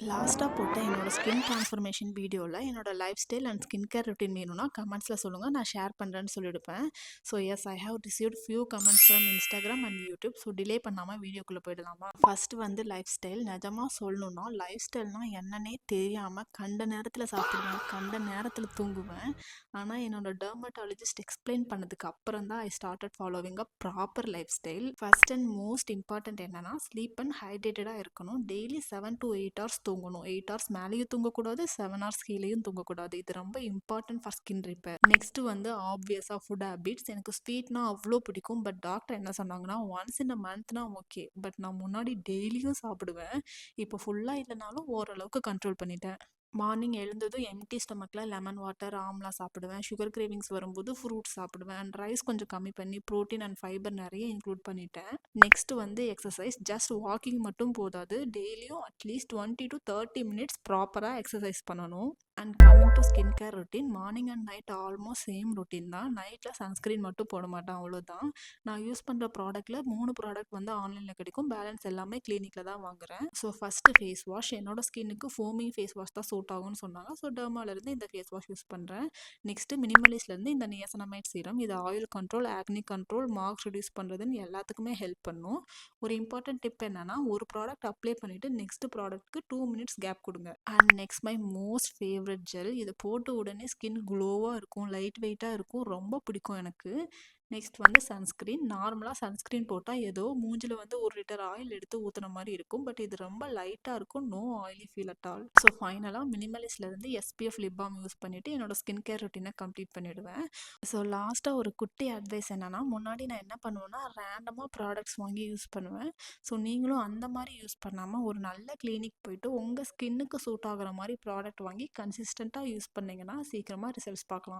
லாஸ்ட்டாக போட்ட என்னோட ஸ்கின் ட்ரான்ஸ்ஃபர்மேஷன் வீடியோவில் என்னோட life style and skin care routine வேணும்னா கமெண்ட்ஸில் சொல்லுங்கள், நான் ஷேர் பண்ணுறேன்னு சொல்லியிருப்பேன். So yes, I have received few comments from Instagram and YouTube. So delay பண்ணாமல் வீடியோக்குள்ளே போயிடலாமா? ஃபர்ஸ்ட் வந்து லைஃப் ஸ்டைல். நிஜமாக சொல்லணும்னா லைஃப் ஸ்டைல்னால் என்னன்னே தெரியாமல் கண்ட நேரத்தில் சாப்பிடுவேன், கண்ட நேரத்தில் தூங்குவேன். ஆனால் என்னோட டெர்மட்டாலஜிஸ்ட் எக்ஸ்பிளைன் பண்ணதுக்கு அப்புறம் தான் I started following a proper life style. First and most important என்னன்னா, ஸ்லீப் அண்ட் ஹைட்ரேட்டடாக இருக்கணும். டெய்லி 7 to 8 ஹவர்ஸ் தூங்கணும். 8 ஹவர்ஸ் மேலேயும் தூங்கக்கூடாது, 7 ஹவர்ஸ் கீழேயும் தூங்கக்கூடாது. இது ரொம்ப important for skin repair. Next வந்து ஆப்வியஸாக ஃபுட் ஹேபிட்ஸ். எனக்கு ஸ்வீட்னா அவ்வளோ பிடிக்கும். பட் டாக்டர் என்ன சொன்னாங்கன்னா, ஒன்ஸ் இன் அ மந்த்னா ஓகே, பட் நான் முன்னாடி டெய்லியும் சாப்பிடுவேன். இப்போ ஃபுல்லாக இல்லைனாலும் ஓரளவுக்கு கண்ட்ரோல் பண்ணிட்டேன். மார்னிங் எழுந்ததும் எம்டி ஸ்டமக்கில் லெமன் வாட்டர், ஆம்லா சாப்பிடுவேன். சுகர் கிரேவிங்ஸ் வரும்போது ஃப்ரூட்ஸ் சாப்பிடுவேன். அண்ட் ரைஸ் கொஞ்சம் கம்மி பண்ணி ப்ரோட்டீன் அண்ட் ஃபைபர் நிறைய இன்க்ளூட் பண்ணிட்டேன். நெக்ஸ்ட் வந்து எக்ஸசைஸ். ஜஸ்ட் வாக்கிங் மட்டும் போதாது, டெய்லியும் அட்லீஸ்ட் 20 to 30 மினிட்ஸ் ப்ராப்பராக எக்ஸசைஸ் பண்ணணும். And coming to skin care routine, morning and night almost same routine தான். நைட்டில் சன்ஸ்க்ரீன் மட்டும் போட மாட்டேன், அவ்வளோதான். நான் யூஸ் பண்ணுற ப்ராடக்ட்டில் 3 ப்ராடக்ட் வந்து ஆன்லைனில் கிடைக்கும், பேலன்ஸ் எல்லாமே கிளினிக்கில் தான் வாங்குறேன். So first face wash. என்னோட ஸ்கின்னுக்கு ஃபோமிங் ஃபேஸ் வாஷ் தான் சூட் ஆகும்னு சொன்னாங்க. ஸோ டெர்மாலேருந்து இந்த ஃபேஸ் வாஷ் யூஸ் பண்ணுறேன். நெக்ஸ்ட்டு மினிமலிஸ்ட்லேருந்து இந்த நியசனமைட் சீரம். இது oil control, acne control, marks reduce பண்ணுறதுன்னு எல்லாத்துக்குமே ஹெல்ப் பண்ணும். ஒரு இம்பார்ட்டன்ட் டிப் என்னன்னா, ஒரு ப்ராடக்ட் அப்ளை பண்ணிவிட்டு நெக்ஸ்ட் ப்ராடக்ட்க்கு 2 மினிட்ஸ் கேப் கொடுங்க. And next my most favourite gel. இதை போட்ட உடனே ஸ்கின் க்ளோவாக இருக்கும், லைட் வெயிட்டாக இருக்கும், ரொம்ப பிடிக்கும் எனக்கு. நெக்ஸ்ட் வந்து சன்ஸ்க்ரீன். நார்மலாக சன்ஸ்க்ரீன் போட்டால் ஏதோ மூஞ்சில் வந்து 1 லிட்டர் ஆயில் எடுத்து ஊற்றுன மாதிரி இருக்கும். பட் இது ரொம்ப லைட்டாக இருக்கும், no oily feel at all. So ஃபைனலாக மினிமலிஸ்ட்லேருந்து எஸ்பிஎஃப் லிப் பாம் யூஸ் பண்ணிவிட்டு என்னோட ஸ்கின் கேர் ரொட்டீனை கம்ப்ளீட் பண்ணிவிடுவேன். ஸோ லாஸ்ட்டாக ஒரு குட்டி அட்வைஸ் என்னன்னா, முன்னாடி நான் என்ன பண்ணுவேன்னா, ரேண்டமாக ப்ராடக்ட்ஸ் வாங்கி யூஸ் பண்ணுவேன். ஸோ நீங்களும் அந்த மாதிரி யூஸ் பண்ணாமல் ஒரு நல்ல கிளினிக் போயிட்டு உங்கள் ஸ்கின்னுக்கு சூட் ஆகிற மாதிரி ப்ராடக்ட் வாங்கி கன்சிஸ்டண்ட்டாக யூஸ் பண்ணிங்கன்னா சீக்கிரமாக ரிசல்ட்ஸ் பார்க்கலாம்.